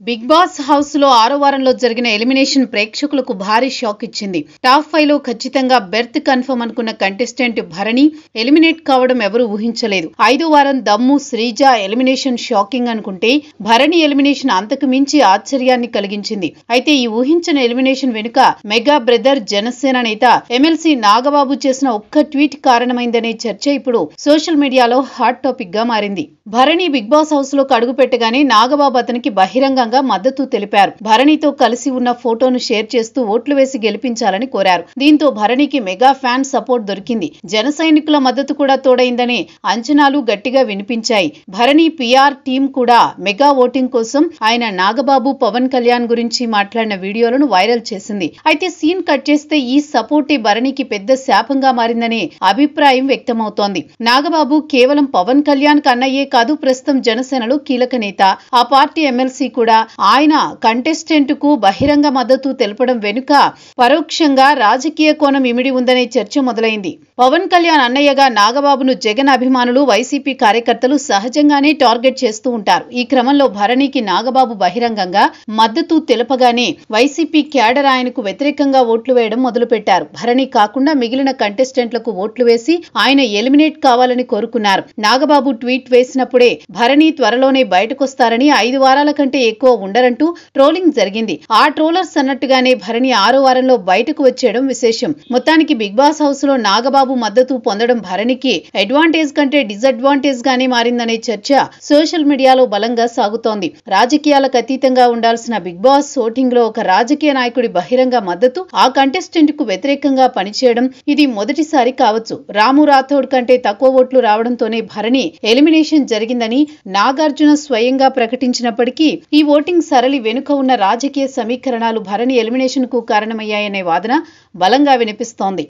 Big boss house లో 6వ వారంలో జరిగిన ఎలిమినేషన్ ప్రేక్షకులకు భారీ షాక్ ఇచ్చింది. టాప్ 5 లో ఖచ్చితంగా బెర్త్ కన్ఫర్మ్ అనుకున్న కంటెస్టెంట్ భరణి ఎలిమినేట్ కావడం ఎవరూ ఊహించలేదు. 5వ వారం దమ్ము శ్రీజ ఎలిమినేషన్ షాకింగ్ అనుకుంటే భరణి ఎలిమినేషన్ అంతకు మించి ఆశ్చర్యాన్ని కలిగించింది. అయితే ఈ ఊహించని ఎలిమినేషన్ వెనుక మెగా బ్రదర్ జనసేన నేత ఎమ్మెల్సీ నాగబాబు చేసిన ఒక్క ట్వీట్ కారణమైందనే చర్చ ఇప్పుడు సోషల్ మీడియాలో హాట్ టాపిక్ గా మారింది. భరణి బిగ్ బాస్ హౌస్ లోకి అడుగు పెట్టగానే నాగబాబు అతనికి బహిరంగంగా మద్దతు తెలిపారు. భరణితో కలిసి ఉన్న ఫోటోను షేర్ చేస్తూ ఓట్లు వేసి గెలిపించాలని కోరారు. దీంతో భరణికి మెగా ఫ్యాన్ సపోర్ట్ దొరికింది. జన సైనికుల మద్దతు కూడా తోడైందనే అంచనాలు గట్టిగా వినిపించాయి. భరణి పిఆర్ టీం కూడా మెగా ఓటింగ్ కోసం ఆయన నాగబాబు పవన్ కళ్యాణ్ గురించి మాట్లాడిన వీడియోలను వైరల్ చేసింది. అయితే సీన్ కట్ చేస్తే ఈ సపోర్టే భరణికి పెద్ద శాపంగా మారిందనే అభిప్రాయం వ్యక్తమవుతోంది. నాగబాబు కేవలం పవన్ కళ్యాణ్ కన్నయ్యే కాదు, ప్రస్తుతం జనసేనలో కీలక నేత. ఆ పార్టీ ఎమ్మెల్సీ కూడా ఆయన కంటెస్టెంట్ కు బహిరంగ మద్దతు తెలపడం వెనుక పరోక్షంగా రాజకీయ కోణం ఇమిడి ఉందనే చర్చ మొదలైంది. పవన్ కళ్యాణ్ అన్నయ్యగా నాగబాబును జగన్ అభిమానులు, వైసీపీ కార్యకర్తలు సహజంగానే టార్గెట్ చేస్తూ ఉంటారు. ఈ క్రమంలో భరణికి నాగబాబు బహిరంగంగా మద్దతు తెలపగానే వైసీపీ క్యాడర్ ఆయనకు వ్యతిరేకంగా ఓట్లు వేయడం మొదలుపెట్టారు. భరణి కాకుండా మిగిలిన కంటెస్టెంట్లకు ఓట్లు వేసి ఆయన ఎలిమినేట్ కావాలని కోరుకున్నారు. నాగబాబు ట్వీట్ వేసినప్పుడే భరణి త్వరలోనే బయటకొస్తారని, 5 వారాల కంటే ఎక్కువ ఉండరంటూ ట్రోలింగ్ జరిగింది. ఆ ట్రోలర్స్ అన్నట్టుగానే భరణి 6వ వారంలో బయటకు వచ్చేయడం విశేషం. మొత్తానికి బిగ్ బాస్ హౌస్ లో నాగబాబు మద్దతు పొందడం భరణికి అడ్వాంటేజ్ కంటే డిసడ్వాంటేజ్ గానే మారిందనే చర్చ సోషల్ మీడియాలో బలంగా సాగుతోంది. రాజకీయాలకు అతీతంగా ఉండాల్సిన బిగ్ బాస్ ఓటింగ్ లో ఒక రాజకీయ నాయకుడి బహిరంగ మద్దతు ఆ కంటెస్టెంట్ కు వ్యతిరేకంగా పనిచేయడం ఇది మొదటిసారి కావచ్చు. రాము రాథోడ్ కంటే తక్కువ ఓట్లు రావడంతోనే భరణి ఎలిమినేషన్ జరిగిందని నాగార్జున స్వయంగా ప్రకటించినప్పటికీ ఈ ఓటింగ్ సరళి వెనుక ఉన్న రాజకీయ సమీకరణాలు భరణి ఎలిమినేషన్ కు కారణమయ్యాయనే వాదన బలంగా వినిపిస్తోంది.